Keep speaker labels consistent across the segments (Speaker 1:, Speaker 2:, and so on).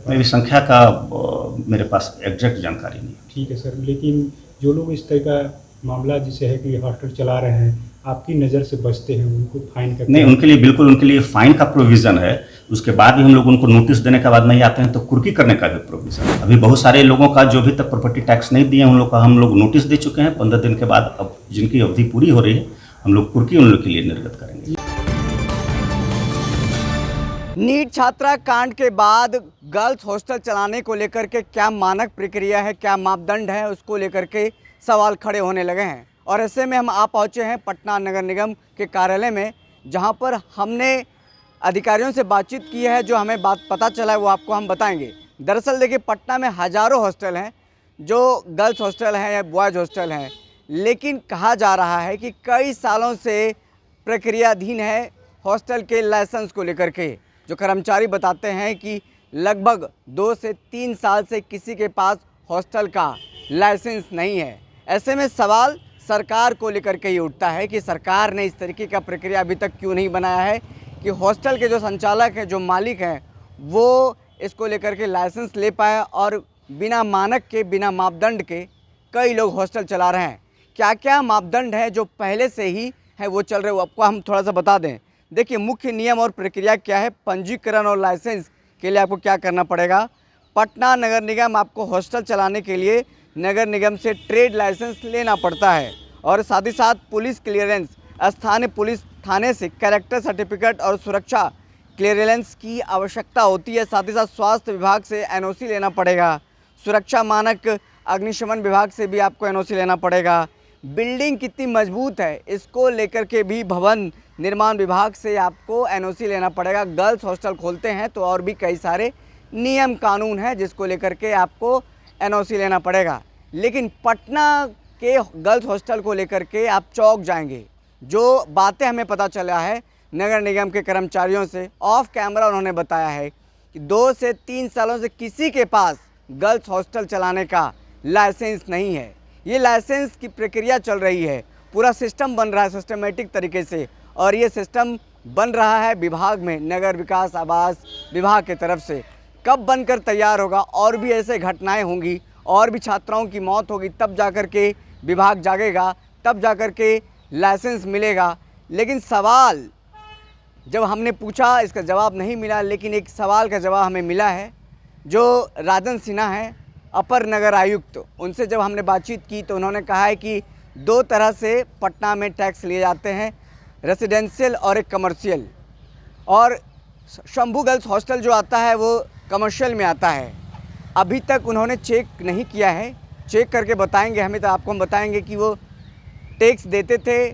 Speaker 1: मेरी संख्या का मेरे पास एग्जैक्ट जानकारी नहीं।
Speaker 2: ठीक है सर, लेकिन जो लोग इस तरह का मामला जिसे है कि हॉस्टल चला रहे हैं, आपकी नज़र से बचते हैं, उनको फाइन करते
Speaker 1: नहीं,
Speaker 2: हैं?
Speaker 1: उनके लिए बिल्कुल, उनके लिए फाइन का प्रोविज़न है। उसके बाद भी हम लोग उनको नोटिस देने के बाद नहीं आते हैं तो कुर्की करने का भी प्रोविज़न है। अभी बहुत सारे लोगों का जो अभी तक प्रॉपर्टी टैक्स नहीं दिए उन लोग का हम लोग नोटिस दे चुके हैं। 15 दिन के बाद अब जिनकी अवधि पूरी हो रही है हम लोग कुर्की उन लोग के लिए निर्गत करेंगे।
Speaker 3: नीट छात्रा कांड के बाद गर्ल्स हॉस्टल चलाने को लेकर के क्या मानक प्रक्रिया है, क्या मापदंड है, उसको लेकर के सवाल खड़े होने लगे हैं। और ऐसे में हम आ पहुँचे हैं पटना नगर निगम के कार्यालय में, जहां पर हमने अधिकारियों से बातचीत की है। जो हमें बात पता चला है वो आपको हम बताएंगे। दरअसल देखिए, पटना में हज़ारों हॉस्टल हैं, जो गर्ल्स हॉस्टल हैं या बॉयज़ हॉस्टल हैं, लेकिन कहा जा रहा है कि कई सालों से प्रक्रियाधीन है हॉस्टल के लाइसेंस को लेकर के। जो कर्मचारी बताते हैं कि लगभग 2 से 3 साल से किसी के पास हॉस्टल का लाइसेंस नहीं है। ऐसे में सवाल सरकार को लेकर के ही उठता है कि सरकार ने इस तरीके का प्रक्रिया अभी तक क्यों नहीं बनाया है कि हॉस्टल के जो संचालक हैं, जो मालिक हैं, वो इसको लेकर के लाइसेंस ले पाए। और बिना मानक के, बिना मापदंड के कई लोग हॉस्टल चला रहे हैं। क्या क्या मापदंड है जो पहले से ही है वो चल रहे हो, आपको हम थोड़ा सा बता दें। देखिए, मुख्य नियम और प्रक्रिया क्या है। पंजीकरण और लाइसेंस के लिए आपको क्या करना पड़ेगा। पटना नगर निगम आपको हॉस्टल चलाने के लिए नगर निगम से ट्रेड लाइसेंस लेना पड़ता है। और साथ ही साथ पुलिस क्लियरेंस, स्थानीय पुलिस थाने से कैरेक्टर सर्टिफिकेट और सुरक्षा क्लियरेंस की आवश्यकता होती है। साथ ही साथ स्वास्थ्य विभाग से एनओसी लेना पड़ेगा। सुरक्षा मानक अग्निशमन विभाग से भी आपको एनओसी लेना पड़ेगा। बिल्डिंग कितनी मजबूत है इसको लेकर के भी भवन निर्माण विभाग से आपको एनओसी लेना पड़ेगा। गर्ल्स हॉस्टल खोलते हैं तो और भी कई सारे नियम कानून हैं जिसको लेकर के आपको एनओसी लेना पड़ेगा। लेकिन पटना के गर्ल्स हॉस्टल को लेकर के आप चौंक जाएंगे। जो बातें हमें पता चला है नगर निगम के कर्मचारियों से, ऑफ कैमरा उन्होंने बताया है कि 2 से 3 सालों से किसी के पास गर्ल्स हॉस्टल चलाने का लाइसेंस नहीं है। ये लाइसेंस की प्रक्रिया चल रही है, पूरा सिस्टम बन रहा है सिस्टमेटिक तरीके से। और ये सिस्टम बन रहा है विभाग में, नगर विकास आवास विभाग की तरफ से। कब बनकर तैयार होगा, और भी ऐसे घटनाएं होंगी, और भी छात्राओं की मौत होगी, तब जाकर के विभाग जागेगा, तब जाकर के लाइसेंस मिलेगा। लेकिन सवाल जब हमने पूछा, इसका जवाब नहीं मिला। लेकिन एक सवाल का जवाब हमें मिला है। जो राजन सिन्हा हैं, अपर नगर आयुक्त, उनसे जब हमने बातचीत की तो उन्होंने कहा है कि 2 तरह से पटना में टैक्स लिए जाते हैं, रेसिडेंशियल और एक कमर्शियल। और शंभू गर्ल्स हॉस्टल जो आता है वो कमर्शियल में आता है। अभी तक उन्होंने चेक नहीं किया है, चेक करके बताएंगे हमें, तो आपको हम बताएंगे कि वो टैक्स देते थे,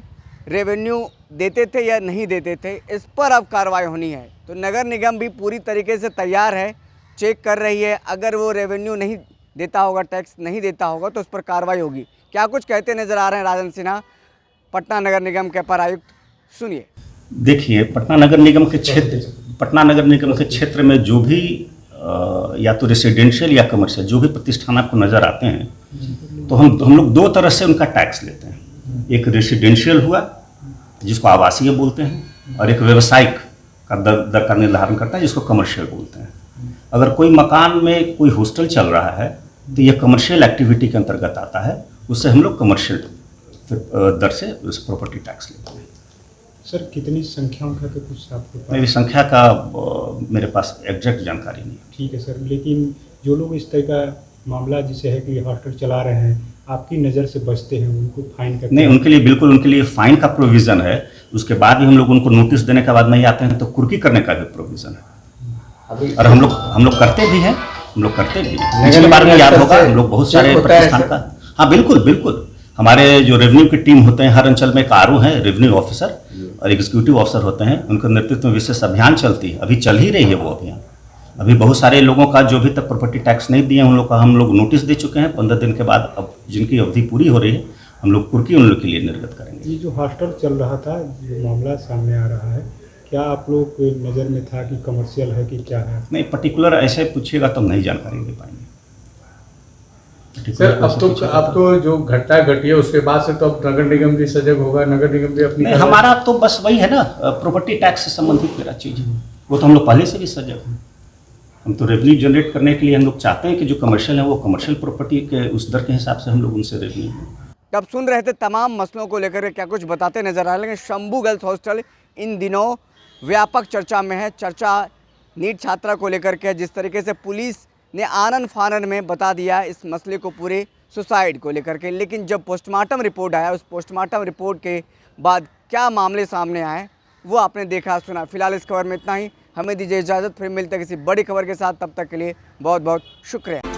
Speaker 3: रेवेन्यू देते थे या नहीं देते थे। इस पर अब कार्रवाई होनी है। तो नगर निगम भी पूरी तरीके से तैयार है, चेक कर रही है। अगर वो रेवेन्यू नहीं देता होगा, टैक्स नहीं देता होगा, तो उस पर कार्रवाई होगी। क्या कुछ कहते नज़र आ रहे हैं राजन सिन्हा, पटना नगर निगम के अपर आयुक्त, सुनिए।
Speaker 1: देखिए, पटना नगर निगम के क्षेत्र में जो भी या तो रेसिडेंशियल या कमर्शियल जो भी प्रतिष्ठान आपको नज़र आते हैं, तो हम लोग 2 तरह से उनका टैक्स लेते हैं। एक रेसिडेंशियल हुआ जिसको आवासीय बोलते हैं, और एक व्यावसायिक का दर का निर्धारण करता है जिसको कमर्शियल बोलते हैं। अगर कोई मकान में कोई हॉस्टल चल रहा है तो ये कमर्शियल एक्टिविटी के अंतर्गत आता है, उससे हम लोग कमर्शियल दर से उस प्रॉपर्टी टैक्स लेते हैं।
Speaker 2: सर, कितनी संख्याओं का तो कुछ आपको पता?
Speaker 1: मेरी संख्या का मेरे पास एग्जैक्ट जानकारी नहीं।
Speaker 2: ठीक है सर, लेकिन जो लोग इस तरह का मामला जिसे है कि हॉस्टल चला रहे हैं, आपकी नज़र से बचते हैं, उनको फाइन करते
Speaker 1: नहीं,
Speaker 2: हैं?
Speaker 1: उनके लिए बिल्कुल, उनके लिए फाइन का प्रोविज़न है। उसके बाद भी हम लोग उनको नोटिस देने के बाद नहीं आते हैं तो कुर्की करने का भी प्रोविज़न है। और हम लोग करते भी हैं, पिछली बार में याद होगा हम लोग बहुत सारे प्रतिष्ठान का, हाँ बिल्कुल, हमारे जो रेवेन्यू की टीम होते हैं, हर अंचल में एक आरओ है, रेवेन्यू ऑफिसर और एग्जीक्यूटिव ऑफिसर होते हैं, उनके नेतृत्व में विशेष अभियान चलती है। अभी चल ही रही है वो अभियान। अभी बहुत सारे लोगों का जो अभी तक प्रॉपर्टी टैक्स नहीं दिए उन लोग का हम लोग नोटिस दे चुके हैं। 15 दिन के बाद अब जिनकी अवधि पूरी हो रही है हम लोग कुर्की उन लोग के लिए निर्गत करेंगे।
Speaker 2: ये जो हॉस्टल चल रहा था, जो मामला सामने आ रहा है, क्या आप लोग को नज़र में था कि कमर्शियल है कि क्या है?
Speaker 1: नहीं, पर्टिकुलर ऐसे पूछिएगा तो नहीं जानकारी दे पाएंगे।
Speaker 4: सर, अब तो जो घटना घटी है उसके बाद से तो अब नगर निगम भी सजग होगा, नगर निगम भी अपनी।
Speaker 1: नहीं, हमारा तो बस वही है ना, प्रॉपर्टी टैक्स से संबंधित मेरा चीज़ है, वो तो हम लोग पहले से भी सजग हैं। हम तो रेवेन्यू जनरेट करने के लिए हम लोग चाहते हैं कि जो कमर्शियल है वो कमर्शियल प्रॉपर्टी के उस दर के हिसाब से हम लोग उनसे रेवेन्यू।
Speaker 3: तब सुन रहे थे तमाम मसलों को लेकर के क्या कुछ बताते नजर आ रहे हैं। शंभू गर्ल्स हॉस्टल इन दिनों व्यापक चर्चा में है। चर्चा नीट छात्रा को लेकर के जिस तरीके से पुलिस ने आनन फानन में बता दिया इस मसले को पूरे सुसाइड को लेकर के, लेकिन जब पोस्टमार्टम रिपोर्ट आया उस पोस्टमार्टम रिपोर्ट के बाद क्या मामले सामने आए वो आपने देखा सुना। फिलहाल इस खबर में इतना ही, हमें दीजिए इजाज़त, फिर मिलते हैं किसी बड़ी खबर के साथ। तब तक के लिए बहुत बहुत शुक्रिया।